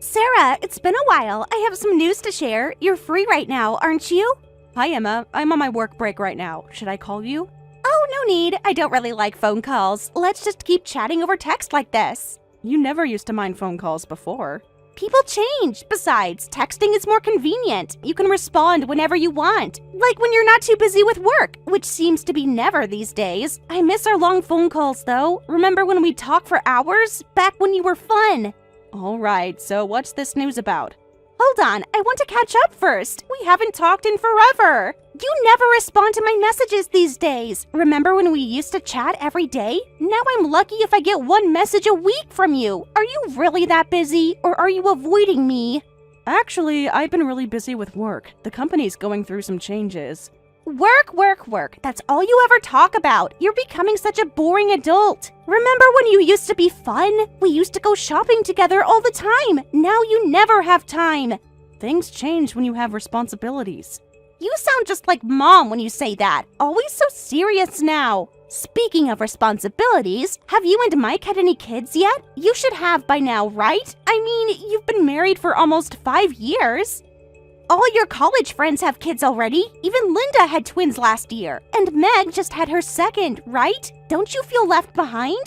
Sarah, it's been a while. I have some news to share. You're free right now, aren't you? Hi, Emma. I'm on my work break right now. Should I call you? Oh, no need. I don't really like phone calls. Let's just keep chatting over text like this. You never used to mind phone calls before. People change. Besides, texting is more convenient. You can respond whenever you want. Like when you're not too busy with work, which seems to be never these days. I miss our long phone calls, though. Remember when we'd talk for hours? Back when you were fun. All right, so what's this news about? Hold on, I want to catch up first. We haven't talked in forever. You never respond to my messages these days. Remember when we used to chat every day? Now I'm lucky if I get one message a week from you. Are you really that busy, or are you avoiding me? Actually, I've been really busy with work. The company's going through some changes. Work, work, work. That's all you ever talk about. You're becoming such a boring adult. Remember when you used to be fun? We used to go shopping together all the time. Now you never have time. Things change when you have responsibilities. You sound just like Mom when you say that. Always so serious now. Speaking of responsibilities, have you and Mike had any kids yet? You should have by now, right? I mean, you've been married for almost 5 years. All your college friends have kids already. Even Linda had twins last year. And Meg just had her second, right? Don't you feel left behind?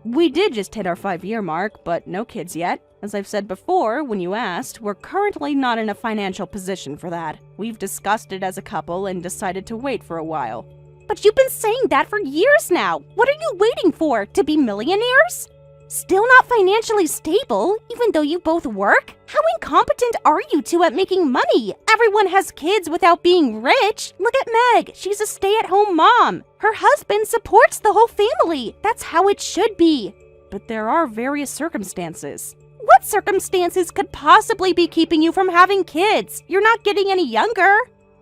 We did just hit our 5-year mark, but no kids yet. As I've said before, when you asked, we're currently not in a financial position for that. We've discussed it as a couple and decided to wait for a while. But you've been saying that for years now. What are you waiting for? To be millionaires? Still not financially stable, even though you both work? How incompetent are you two at making money? Everyone has kids without being rich. Look at Meg. She's a stay-at-home mom. Her husband supports the whole family. That's how it should be. But there are various circumstances. What circumstances could possibly be keeping you from having kids? You're not getting any younger.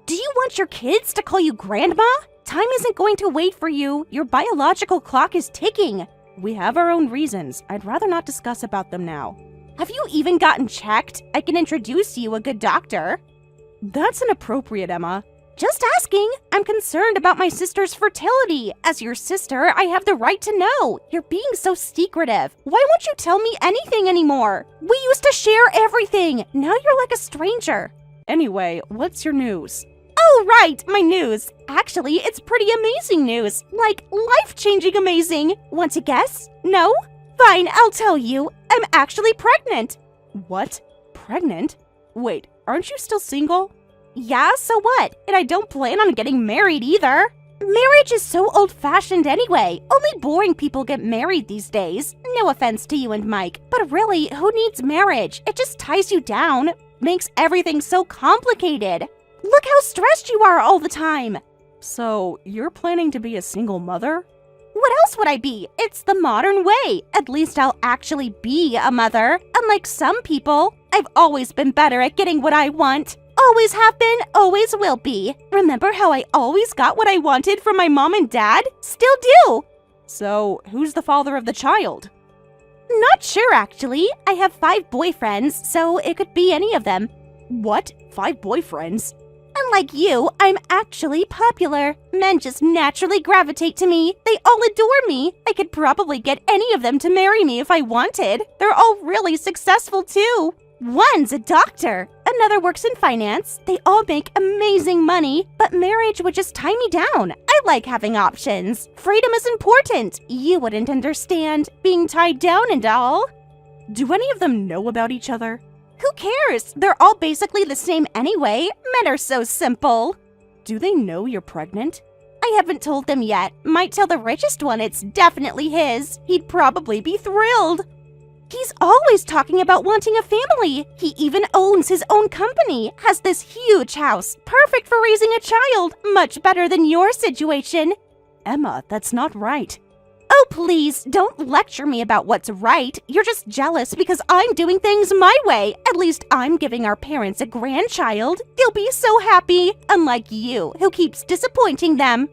Do you want your kids to call you grandma? Time isn't going to wait for you. Your biological clock is ticking. We have our own reasons. I'd rather not discuss about them now. Have you even gotten checked? I can introduce you a good doctor. That's inappropriate, Emma. Just asking. I'm concerned about my sister's fertility. As your sister, I have the right to know. You're being so secretive. Why won't you tell me anything anymore? We used to share everything. Now you're like a stranger. Anyway, what's your news? Oh, right, my news. Actually, it's pretty amazing news. Like, life-changing amazing. Want to guess? No? Fine, I'll tell you. I'm actually pregnant. What? Pregnant? Wait, aren't you still single? Yeah, so what? And I don't plan on getting married either. Marriage is so old-fashioned anyway. Only boring people get married these days. No offense to you and Mike, but really, who needs marriage? It just ties you down, makes everything so complicated. Look how stressed you are all the time. So, you're planning to be a single mother? What else would I be? It's the modern way. At least I'll actually be a mother. Unlike some people, I've always been better at getting what I want. Always have been, always will be. Remember how I always got what I wanted from my mom and dad? Still do. So, who's the father of the child? Not sure, actually. I have 5 boyfriends, so it could be any of them. What? 5 boyfriends? Unlike you, I'm actually popular. Men just naturally gravitate to me. They all adore me. I could probably get any of them to marry me if I wanted. They're all really successful too. One's a doctor. Another works in finance. They all make amazing money, but marriage would just tie me down. I like having options. Freedom is important. You wouldn't understand being tied down and all. Do any of them know about each other? Who cares? They're all basically the same anyway. Men are so simple. Do they know you're pregnant? I haven't told them yet. Might tell the richest one it's definitely his. He'd probably be thrilled. He's always talking about wanting a family. He even owns his own company, has this huge house, perfect for raising a child, much better than your situation. Emma, that's not right. Oh, please, don't lecture me about what's right. You're just jealous because I'm doing things my way. At least I'm giving our parents a grandchild. They'll be so happy, unlike you, who keeps disappointing them.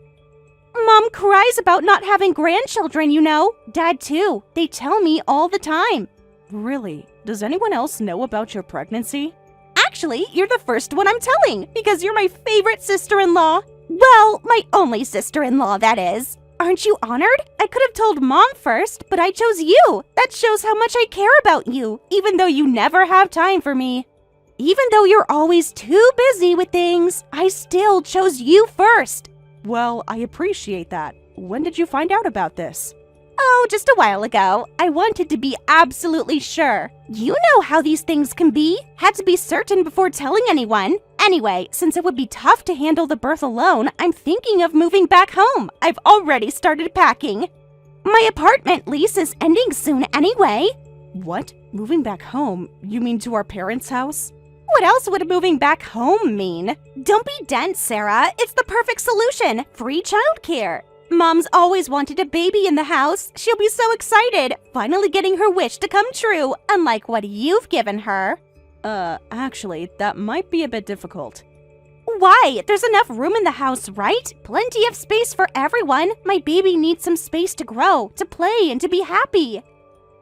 Mom cries about not having grandchildren, you know. Dad, too. They tell me all the time. Really? Does anyone else know about your pregnancy? Actually, you're the first one I'm telling, because you're my favorite sister-in-law. Well, my only sister-in-law, that is. Aren't you honored? I could have told Mom first, but I chose you. That shows how much I care about you, even though you never have time for me. Even though you're always too busy with things, I still chose you first. Well, I appreciate that. When did you find out about this? Oh, just a while ago. I wanted to be absolutely sure. You know how these things can be. Had to be certain before telling anyone. Anyway, since it would be tough to handle the birth alone, I'm thinking of moving back home. I've already started packing. My apartment lease is ending soon anyway. What? Moving back home? You mean to our parents' house? What else would moving back home mean? Don't be dense, Sarah. It's the perfect solution. Free childcare. Mom's always wanted a baby in the house. She'll be so excited, finally getting her wish to come true, unlike what you've given her. Actually, that might be a bit difficult. Why? There's enough room in the house, right? Plenty of space for everyone. My baby needs some space to grow, to play, and to be happy.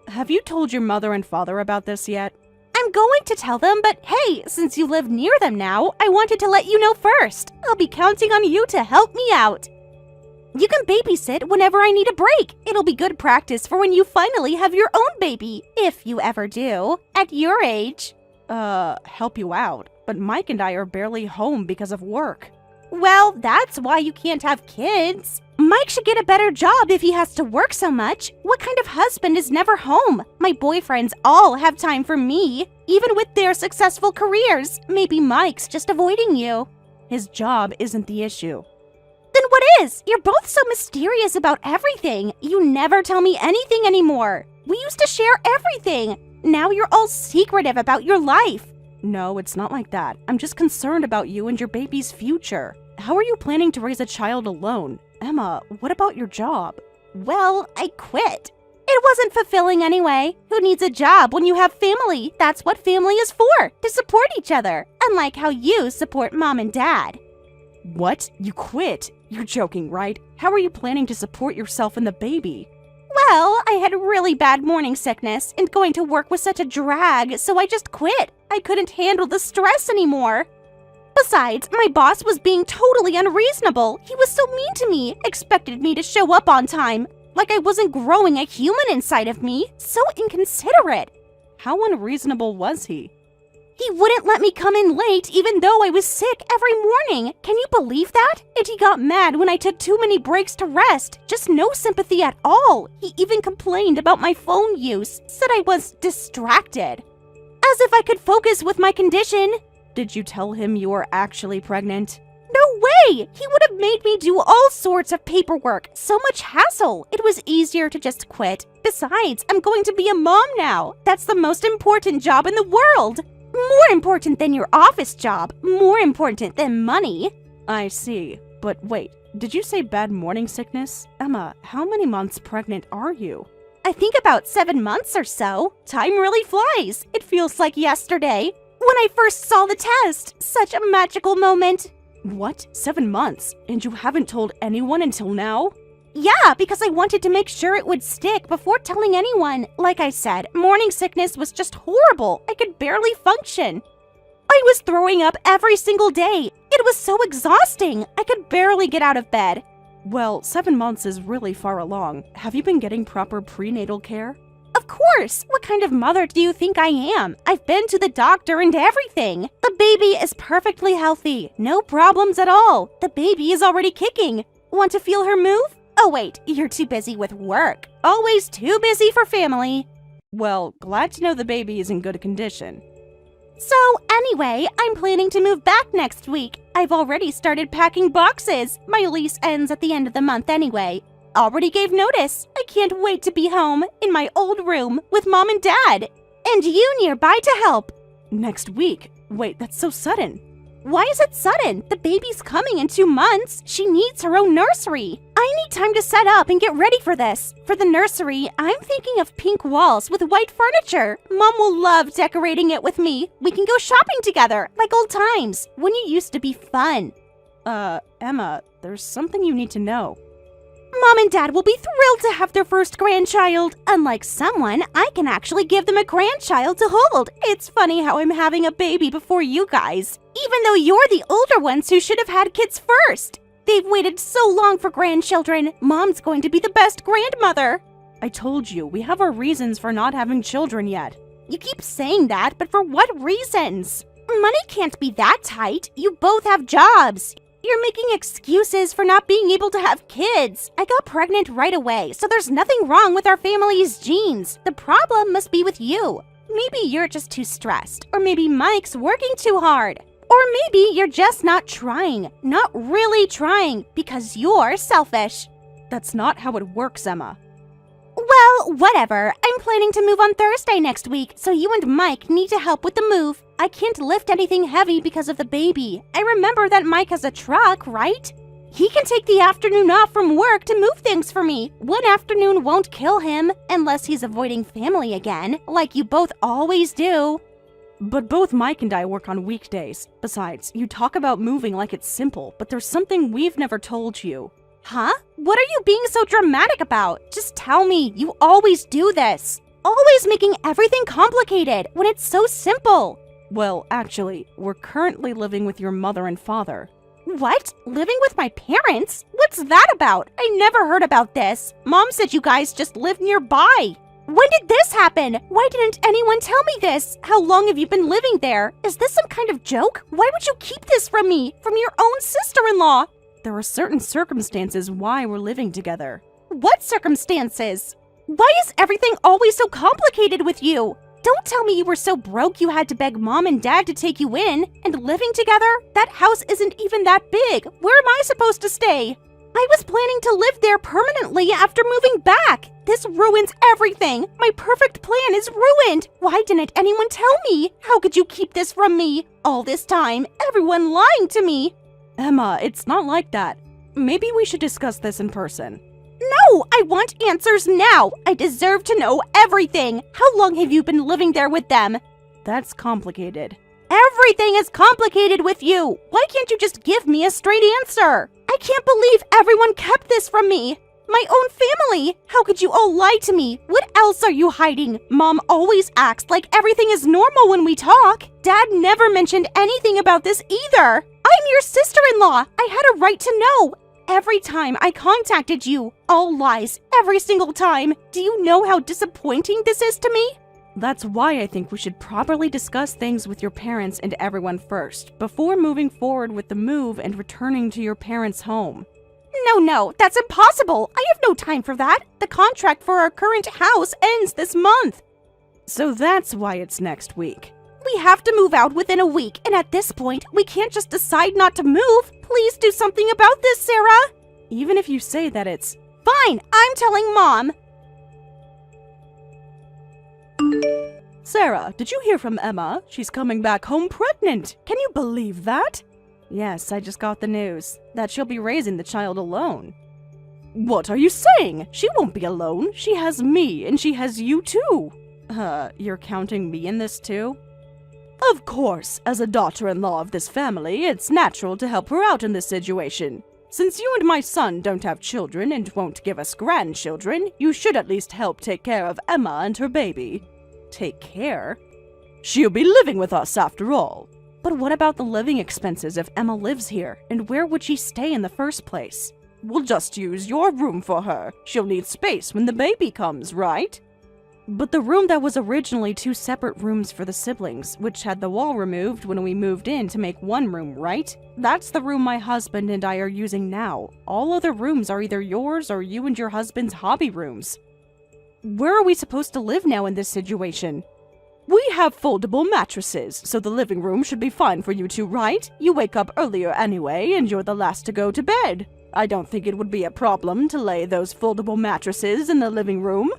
Have you told your mother and father about this yet? I'm going to tell them, but hey, since you live near them now, I wanted to let you know first. I'll be counting on you to help me out. You can babysit whenever I need a break. It'll be good practice for when you finally have your own baby, if you ever do, at your age. Help you out, but Mike and I are barely home because of work. Well, that's why you can't have kids. Mike should get a better job if he has to work so much. What kind of husband is never home? My boyfriends all have time for me, even with their successful careers. Maybe Mike's just avoiding you. His job isn't the issue. Then what is? You're both so mysterious about everything. You never tell me anything anymore. We used to share everything. Now you're all secretive about your life. No, it's not like that. I'm just concerned about you and your baby's future. How are you planning to raise a child alone? Emma, what about your job? Well, I quit. It wasn't fulfilling anyway. Who needs a job when you have family? That's what family is for, to support each other, unlike how you support Mom and Dad. What? You quit? You're joking, right? How are you planning to support yourself and the baby? Well, I had really bad morning sickness, and going to work was such a drag, so I just quit. I couldn't handle the stress anymore. Besides, my boss was being totally unreasonable. He was so mean to me, expected me to show up on time, like I wasn't growing a human inside of me. So inconsiderate. How unreasonable was he? He wouldn't let me come in late even though I was sick every morning. Can you believe that? And he got mad when I took too many breaks to rest. Just no sympathy at all. He even complained about my phone use, said I was distracted. As if I could focus with my condition. Did you tell him you were actually pregnant? No way! He would have made me do all sorts of paperwork. So much hassle. It was easier to just quit. Besides, I'm going to be a mom now. That's the most important job in the world. More important than your office job. More important than money. I see. But wait, did you say bad morning sickness? Emma, how many months pregnant are you? I think about 7 months or so. Time really flies. It feels like yesterday. When I first saw the test. Such a magical moment. What? 7 months? And you haven't told anyone until now? Yeah, because I wanted to make sure it would stick before telling anyone. Like I said, morning sickness was just horrible. I could barely function. I was throwing up every single day. It was so exhausting. I could barely get out of bed. Well, 7 months is really far along. Have you been getting proper prenatal care? Of course! What kind of mother do you think I am? I've been to the doctor and everything. The baby is perfectly healthy. No problems at all. The baby is already kicking. Want to feel her move? Oh wait, you're too busy with work. Always too busy for family. Well, glad to know the baby is in good condition. So anyway, I'm planning to move back next week. I've already started packing boxes. My lease ends at the end of the month anyway. Already gave notice. I can't wait to be home, in my old room, with Mom and Dad. And you nearby to help. Next week? Wait, that's so sudden. Why is it sudden? The baby's coming in 2 months. She needs her own nursery. I need time to set up and get ready for this. For the nursery, I'm thinking of pink walls with white furniture. Mom will love decorating it with me. We can go shopping together, like old times, when you used to be fun. Emma, there's something you need to know. Mom and Dad will be thrilled to have their first grandchild. Unlike someone, I can actually give them a grandchild to hold. It's funny how I'm having a baby before you guys, even though you're the older ones who should have had kids first. They've waited so long for grandchildren. Mom's going to be the best grandmother. I told you, we have our reasons for not having children yet. You keep saying that, but for what reasons? Money can't be that tight. You both have jobs. You're making excuses for not being able to have kids. I got pregnant right away, so there's nothing wrong with our family's genes. The problem must be with you. Maybe you're just too stressed, or maybe Mike's working too hard. Or maybe you're just not trying, not really trying, because you're selfish. That's not how it works, Emma. Well, whatever. I'm planning to move on Thursday next week, so you and Mike need to help with the move. I can't lift anything heavy because of the baby. I remember that Mike has a truck, right? He can take the afternoon off from work to move things for me. One afternoon won't kill him, unless he's avoiding family again, like you both always do. But both Mike and I work on weekdays. Besides, you talk about moving like it's simple, but there's something we've never told you. Huh? What are you being so dramatic about? Just tell me. You always do this. Always making everything complicated when it's so simple. Well, actually, we're currently living with your mother and father. What? Living with my parents? What's that about? I never heard about this. Mom said you guys just live nearby. When did this happen? Why didn't anyone tell me this? How long have you been living there? Is this some kind of joke? Why would you keep this from me? From your own sister-in-law? There are certain circumstances why we're living together. What circumstances? Why is everything always so complicated with you? Don't tell me you were so broke you had to beg Mom and Dad to take you in. And living together? That house isn't even that big. Where am I supposed to stay? I was planning to live there permanently after moving back. This ruins everything. My perfect plan is ruined. Why didn't anyone tell me? How could you keep this from me? All this time, everyone lying to me. Emma, it's not like that. Maybe we should discuss this in person. No, I want answers now. I deserve to know everything. How long have you been living there with them? That's complicated. Everything is complicated with you. Why can't you just give me a straight answer? I can't believe everyone kept this from me. My own family. How could you all lie to me? What else are you hiding? Mom always acts like everything is normal when we talk. Dad never mentioned anything about this either. I'm your sister-in-law. I had a right to know. Every time I contacted you, all lies, every single time. Do you know how disappointing this is to me? That's why I think we should properly discuss things with your parents and everyone first, before moving forward with the move and returning to your parents' home. No, that's impossible. I have no time for that. The contract for our current house ends this month. So that's why it's next week. We have to move out within a week, and at this point, we can't just decide not to move. Please do something about this, Sarah. Even if you say that it's... Fine, I'm telling Mom. Sarah, did you hear from Emma? She's coming back home pregnant. Can you believe that? Yes, I just got the news. That she'll be raising the child alone. What are you saying? She won't be alone. She has me, and she has you too. You're counting me in this too? Of course, as a daughter-in-law of this family, it's natural to help her out in this situation. Since you and my son don't have children and won't give us grandchildren, you should at least help take care of Emma and her baby. Take care? She'll be living with us after all. But what about the living expenses if Emma lives here? And where would she stay in the first place? We'll just use your room for her. She'll need space when the baby comes, right? But the room that was originally 2 separate rooms for the siblings, which had the wall removed when we moved in to make one room, right? That's the room my husband and I are using now. All other rooms are either yours or you and your husband's hobby rooms. Where are we supposed to live now in this situation? We have foldable mattresses, so the living room should be fine for you two, right? You wake up earlier anyway, and you're the last to go to bed. I don't think it would be a problem to lay those foldable mattresses in the living room.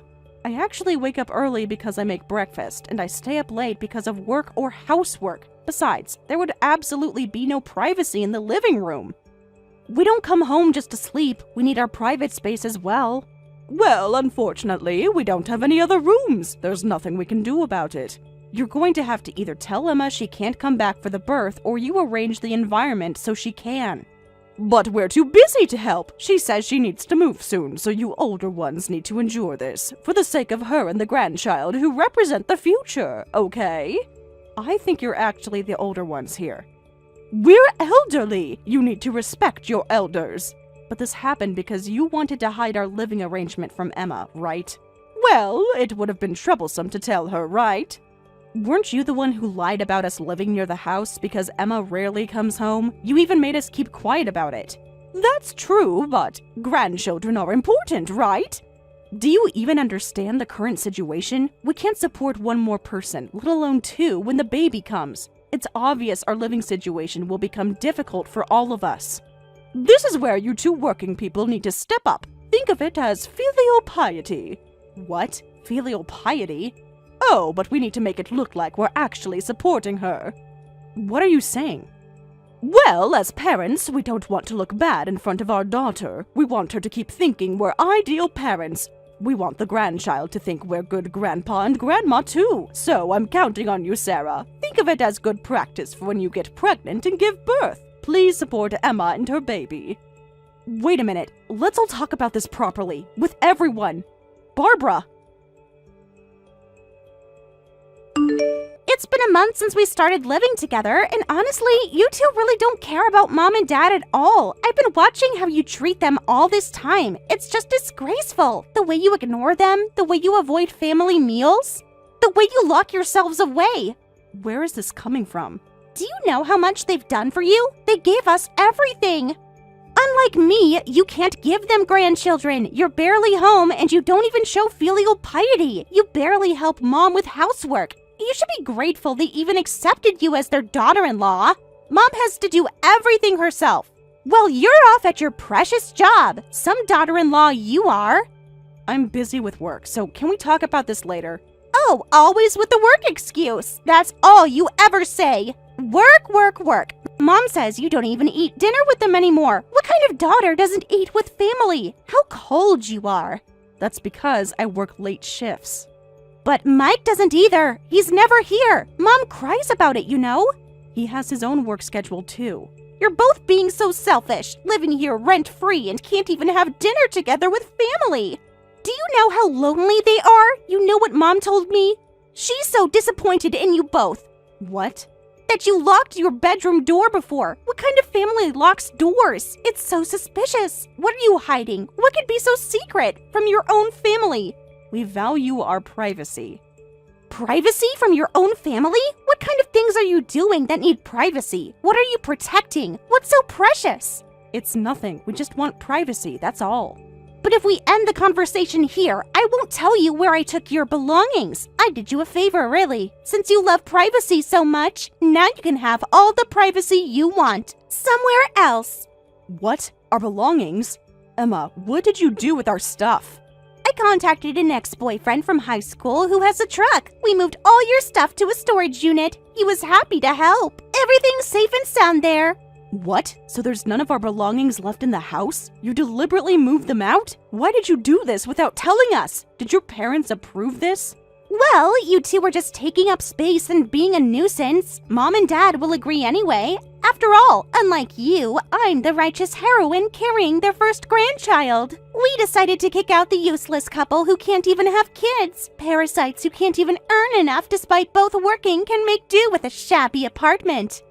I actually wake up early because I make breakfast, and I stay up late because of work or housework. Besides, there would absolutely be no privacy in the living room. We don't come home just to sleep. We need our private space as well. Well, unfortunately, we don't have any other rooms. There's nothing we can do about it. You're going to have to either tell Emma she can't come back for the birth, or you arrange the environment so she can. But we're too busy to help. She says she needs to move soon, so you older ones need to endure this, for the sake of her and the grandchild who represent the future, okay? I think you're actually the older ones here. We're elderly. You need to respect your elders. But this happened because you wanted to hide our living arrangement from Emma, right? Well, it would have been troublesome to tell her, right? Weren't you the one who lied about us living near the house because Emma rarely comes home? You even made us keep quiet about it. That's true, but grandchildren are important, right? Do you even understand the current situation? We can't support one more person, let alone two, when the baby comes. It's obvious our living situation will become difficult for all of us. This is where you two working people need to step up. Think of it as filial piety. What? Filial piety? Oh, but we need to make it look like we're actually supporting her. What are you saying? Well, as parents, we don't want to look bad in front of our daughter. We want her to keep thinking we're ideal parents. We want the grandchild to think we're good grandpa and grandma too. So I'm counting on you, Sarah. Think of it as good practice for when you get pregnant and give birth. Please support Emma and her baby. Wait a minute. Let's all talk about this properly, with everyone. Barbara! It's been a month since we started living together, and honestly, you two really don't care about Mom and Dad at all. I've been watching how you treat them all this time. It's just disgraceful. The way you ignore them, the way you avoid family meals, the way you lock yourselves away. Where is this coming from? Do you know how much they've done for you? They gave us everything. Unlike me, you can't give them grandchildren. You're barely home, and you don't even show filial piety. You barely help Mom with housework. You should be grateful they even accepted you as their daughter-in-law. Mom has to do everything herself. Well, you're off at your precious job. Some daughter-in-law you are. I'm busy with work, so can we talk about this later? Oh, always with the work excuse. That's all you ever say. Work, work, work. Mom says you don't even eat dinner with them anymore. What kind of daughter doesn't eat with family? How cold you are. That's because I work late shifts. But Mike doesn't either. He's never here. Mom cries about it, you know? He has his own work schedule too. You're both being so selfish, living here rent-free and can't even have dinner together with family. Do you know how lonely they are? You know what Mom told me? She's so disappointed in you both. What? That you locked your bedroom door before. What kind of family locks doors? It's so suspicious. What are you hiding? What could be so secret from your own family? We value our privacy. Privacy from your own family? What kind of things are you doing that need privacy? What are you protecting? What's so precious? It's nothing. We just want privacy, that's all. But if we end the conversation here, I won't tell you where I took your belongings. I did you a favor, really. Since you love privacy so much, now you can have all the privacy you want. Somewhere else. What? Our belongings? Emma, what did you do with our stuff? I contacted an ex-boyfriend from high school who has a truck. We moved all your stuff to a storage unit. He was happy to help. Everything's safe and sound there. What? So there's none of our belongings left in the house? You deliberately moved them out? Why did you do this without telling us? Did your parents approve this? Well, you two were just taking up space and being a nuisance. Mom and Dad will agree anyway. After all, unlike you, I'm the righteous heroine carrying their first grandchild. We decided to kick out the useless couple who can't even have kids. Parasites who can't even earn enough despite both working can make do with a shabby apartment.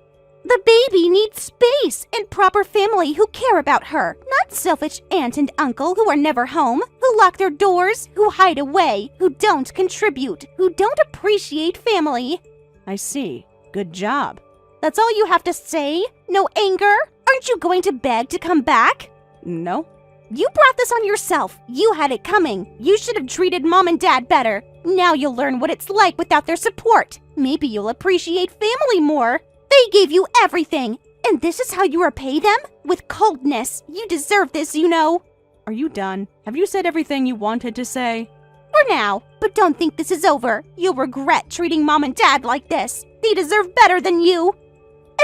The baby needs space and proper family who care about her, not selfish aunt and uncle who are never home, who lock their doors, who hide away, who don't contribute, who don't appreciate family. I see. Good job. That's all you have to say? No anger? Aren't you going to beg to come back? No. You brought this on yourself. You had it coming. You should have treated Mom and Dad better. Now you'll learn what it's like without their support. Maybe you'll appreciate family more. They gave you everything, and this is how you repay them? With coldness. You deserve this, you know. Are you done? Have you said everything you wanted to say? For now, but don't think this is over. You'll regret treating Mom and Dad like this. They deserve better than you.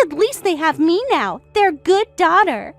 At least they have me now, their good daughter.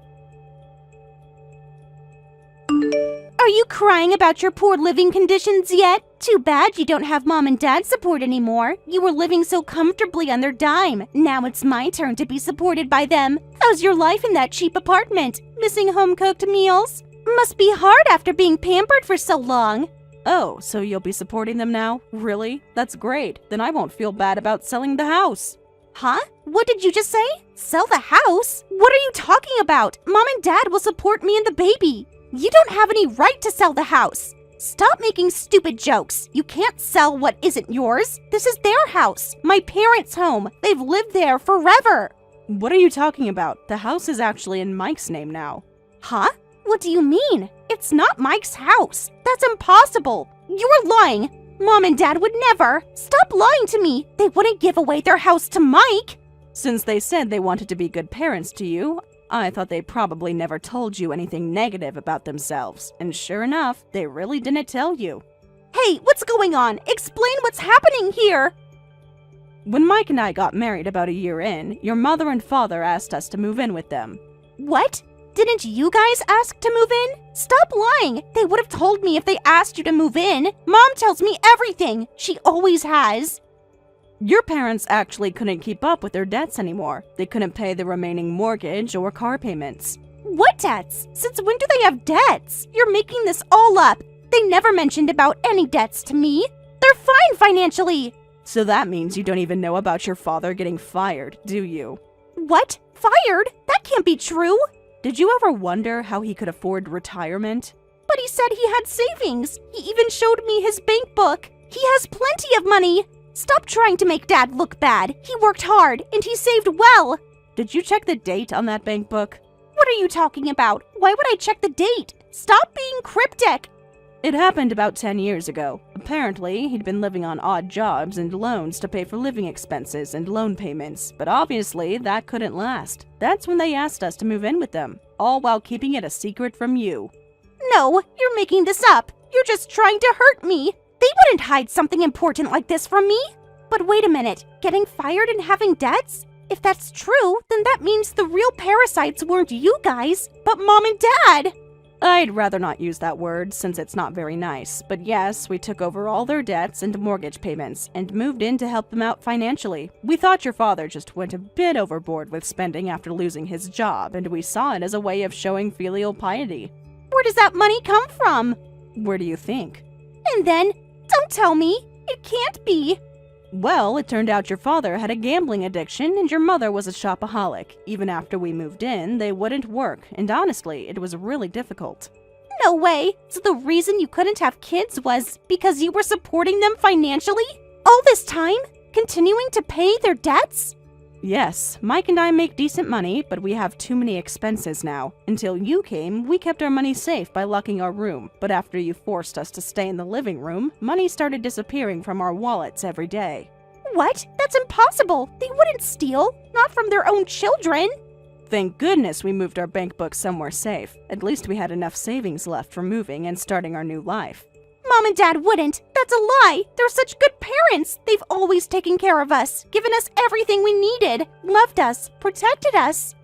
Are you crying about your poor living conditions yet? Too bad you don't have Mom and Dad support anymore. You were living so comfortably on their dime. Now it's my turn to be supported by them. How's your life in that cheap apartment? Missing home-cooked meals? Must be hard after being pampered for so long. Oh, so you'll be supporting them now? Really? That's great. Then I won't feel bad about selling the house. Huh? What did you just say? Sell the house? What are you talking about? Mom and Dad will support me and the baby. You don't have any right to sell the house. Stop making stupid jokes. You can't sell what isn't yours. This is their house, my parents' home. They've lived there forever. What are you talking about? The house is actually in Mike's name now. Huh? What do you mean? It's not Mike's house. That's impossible. You're lying. Mom and Dad would never. Stop lying to me. They wouldn't give away their house to Mike. Since they said they wanted to be good parents to you, I thought they probably never told you anything negative about themselves. And sure enough, they really didn't tell you. Hey, what's going on? Explain what's happening here. When Mike and I got married about a year in, your mother and father asked us to move in with them. What? Didn't you guys ask to move in? Stop lying. They would have told me if they asked you to move in. Mom tells me everything. She always has. Your parents actually couldn't keep up with their debts anymore. They couldn't pay the remaining mortgage or car payments. What debts? Since when do they have debts? You're making this all up. They never mentioned about any debts to me. They're fine financially. So that means you don't even know about your father getting fired, do you? What? Fired? That can't be true. Did you ever wonder how he could afford retirement? But he said he had savings. He even showed me his bank book. He has plenty of money. Stop trying to make Dad look bad. He worked hard, and he saved well. Did you check the date on that bank book? What are you talking about? Why would I check the date? Stop being cryptic. It happened about 10 years ago. Apparently, he'd been living on odd jobs and loans to pay for living expenses and loan payments, but obviously that couldn't last. That's when they asked us to move in with them, all while keeping it a secret from you. No, you're making this up. You're just trying to hurt me. They wouldn't hide something important like this from me. But wait a minute, getting fired and having debts? If that's true, then that means the real parasites weren't you guys, but Mom and Dad. I'd rather not use that word since it's not very nice, but yes, we took over all their debts and mortgage payments and moved in to help them out financially. We thought your father just went a bit overboard with spending after losing his job, and we saw it as a way of showing filial piety. Where does that money come from? Where do you think? And then, don't tell me. It can't be. Well, it turned out your father had a gambling addiction and your mother was a shopaholic. Even after we moved in, they wouldn't work, and honestly, it was really difficult. No way. So the reason you couldn't have kids was because you were supporting them financially? All this time? Continuing to pay their debts? Yes, Mike and I make decent money, but we have too many expenses now. Until you came, we kept our money safe by locking our room, but after you forced us to stay in the living room, money started disappearing from our wallets every day. What? That's impossible. They wouldn't steal. Not from their own children. Thank goodness we moved our bank book somewhere safe. At least we had enough savings left for moving and starting our new life. Mom and Dad wouldn't. That's a lie. They're such good parents. They've always taken care of us, given us everything we needed, loved us, protected us.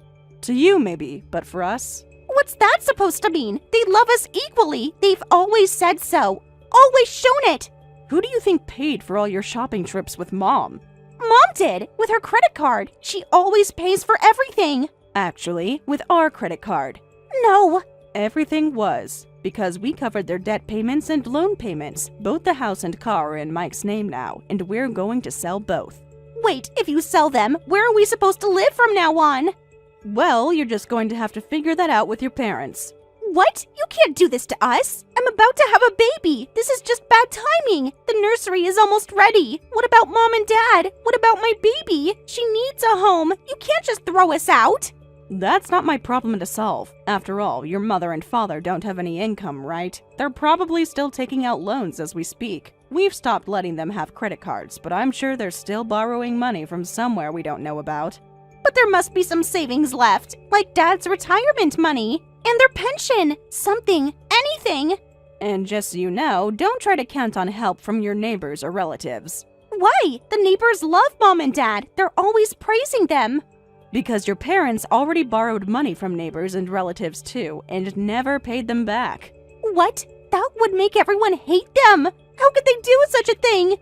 To you, maybe, but for us? What's that supposed to mean? They love us equally. They've always said so. Always shown it. Who do you think paid for all your shopping trips with Mom? Mom did, with her credit card. She always pays for everything. Actually, with our credit card. No. Everything was. Because we covered their debt payments and loan payments. Both the house and car are in Mike's name now, and we're going to sell both. Wait, if you sell them, where are we supposed to live from now on? Well, you're just going to have to figure that out with your parents. What? You can't do this to us. I'm about to have a baby. This is just bad timing. The nursery is almost ready. What about Mom and Dad? What about my baby? She needs a home. You can't just throw us out. That's not my problem to solve. After all, your mother and father don't have any income, right? They're probably still taking out loans as we speak. We've stopped letting them have credit cards, but I'm sure they're still borrowing money from somewhere we don't know about. But there must be some savings left, like Dad's retirement money and their pension. Something, anything. And just so you know, don't try to count on help from your neighbors or relatives. Why? The neighbors love Mom and Dad. They're always praising them. Because your parents already borrowed money from neighbors and relatives too, and never paid them back. What? That would make everyone hate them. How could they do such a thing?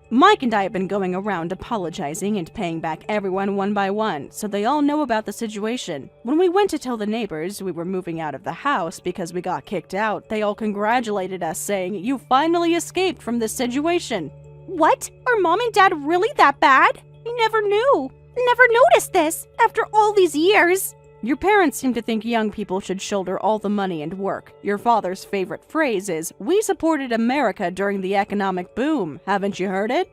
Mike and I have been going around apologizing and paying back everyone one by one, so they all know about the situation. When we went to tell the neighbors we were moving out of the house because we got kicked out, they all congratulated us, saying, "You finally escaped from this situation." What? Are Mom and Dad really that bad? I never knew. Never noticed this after all these years. Your parents seem to think young people should shoulder all the money and work. Your father's favorite phrase is, "We supported America during the economic boom." Haven't you heard it?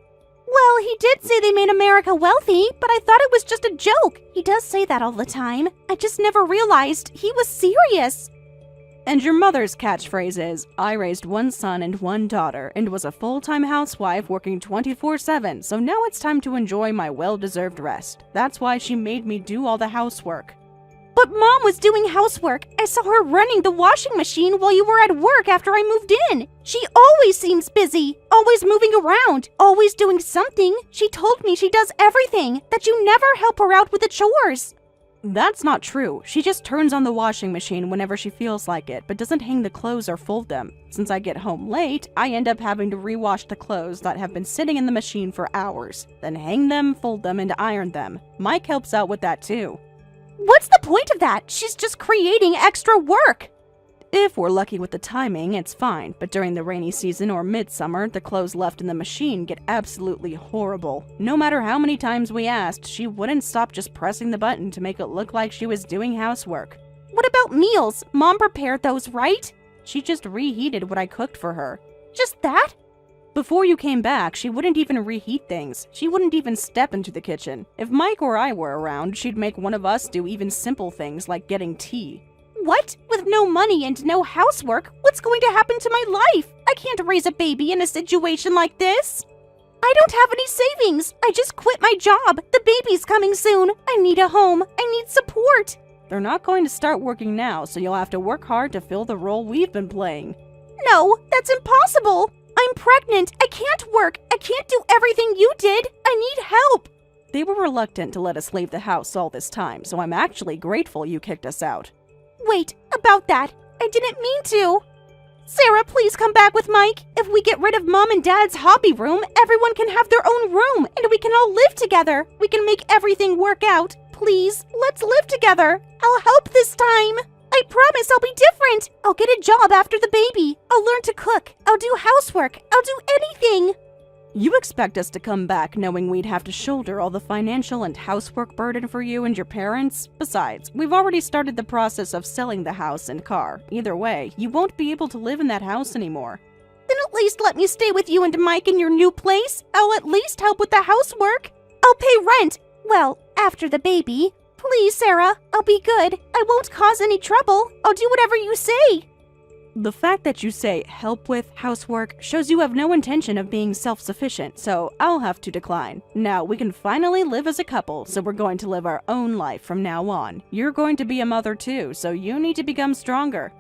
Well, he did say they made America wealthy, but I thought it was just a joke. He does say that all the time. I just never realized he was serious. And your mother's catchphrase is, "I raised one son and one daughter and was a full-time housewife working 24/7, so now it's time to enjoy my well-deserved rest." That's why she made me do all the housework. But Mom was doing housework. I saw her running the washing machine while you were at work after I moved in. She always seems busy, always moving around, always doing something. She told me she does everything, that you never help her out with the chores. That's not true. She just turns on the washing machine whenever she feels like it, but doesn't hang the clothes or fold them. Since I get home late, I end up having to rewash the clothes that have been sitting in the machine for hours, then hang them, fold them, and iron them. Mike helps out with that too. What's the point of that? She's just creating extra work. If we're lucky with the timing, it's fine, but during the rainy season or midsummer, the clothes left in the machine get absolutely horrible. No matter how many times we asked, she wouldn't stop just pressing the button to make it look like she was doing housework. What about meals? Mom prepared those, right? She just reheated what I cooked for her. Just that? Before you came back, she wouldn't even reheat things. She wouldn't even step into the kitchen. If Mike or I were around, she'd make one of us do even simple things like getting tea. What? With no money and no housework, what's going to happen to my life? I can't raise a baby in a situation like this. I don't have any savings. I just quit my job. The baby's coming soon. I need a home. I need support. They're not going to start working now, so you'll have to work hard to fill the role we've been playing. No, that's impossible. I'm pregnant. I can't work. I can't do everything you did. I need help. They were reluctant to let us leave the house all this time, so I'm actually grateful you kicked us out. Wait, about that. I didn't mean to. Sarah, please come back with Mike. If we get rid of Mom and Dad's hobby room, everyone can have their own room, and we can all live together. We can make everything work out. Please, let's live together. I'll help this time. I promise I'll be different. I'll get a job after the baby. I'll learn to cook. I'll do housework. I'll do anything. You expect us to come back knowing we'd have to shoulder all the financial and housework burden for you and your parents? Besides, we've already started the process of selling the house and car. Either way, you won't be able to live in that house anymore. Then at least let me stay with you and Mike in your new place. I'll at least help with the housework. I'll pay rent. Well, after the baby. Please, Sarah, I'll be good. I won't cause any trouble. I'll do whatever you say. The fact that you say help with housework shows you have no intention of being self-sufficient, so I'll have to decline. Now, we can finally live as a couple, so we're going to live our own life from now on. You're going to be a mother too, so you need to become stronger.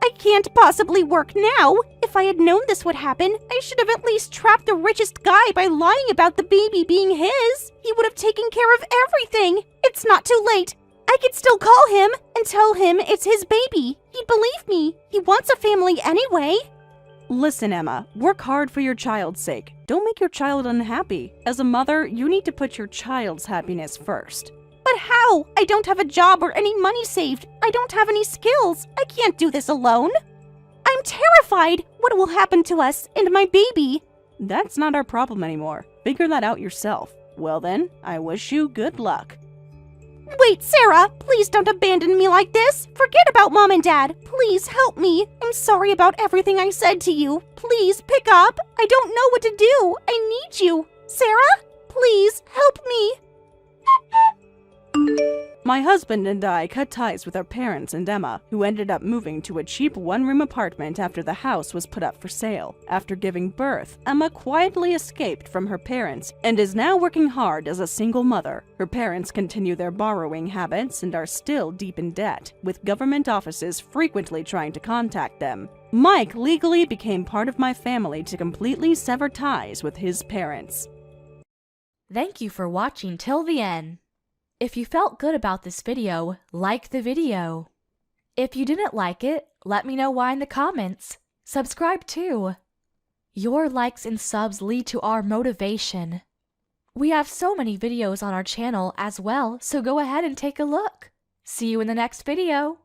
I can't possibly work now. If I had known this would happen, I should have at least trapped the richest guy by lying about the baby being his. He would have taken care of everything. It's not too late. I could still call him and tell him it's his baby. He'd believe me. He wants a family anyway. Listen, Emma, work hard for your child's sake. Don't make your child unhappy. As a mother, you need to put your child's happiness first. But how? I don't have a job or any money saved. I don't have any skills. I can't do this alone. I'm terrified. What will happen to us and my baby? That's not our problem anymore. Figure that out yourself. Well then, I wish you good luck. Wait, Sarah, please don't abandon me like this. Forget about Mom and Dad. Please help me. I'm sorry about everything I said to you. Please pick up. I don't know what to do. I need you. Sarah, please help me. My husband and I cut ties with our parents and Emma, who ended up moving to a cheap one-room apartment after the house was put up for sale. After giving birth, Emma quietly escaped from her parents and is now working hard as a single mother. Her parents continue their borrowing habits and are still deep in debt, with government offices frequently trying to contact them. Mike legally became part of my family to completely sever ties with his parents. Thank you for watching till the end. If you felt good about this video, like the video. If you didn't like it, let me know why in the comments. Subscribe too. Your likes and subs lead to our motivation. We have so many videos on our channel as well, so go ahead and take a look. See you in the next video.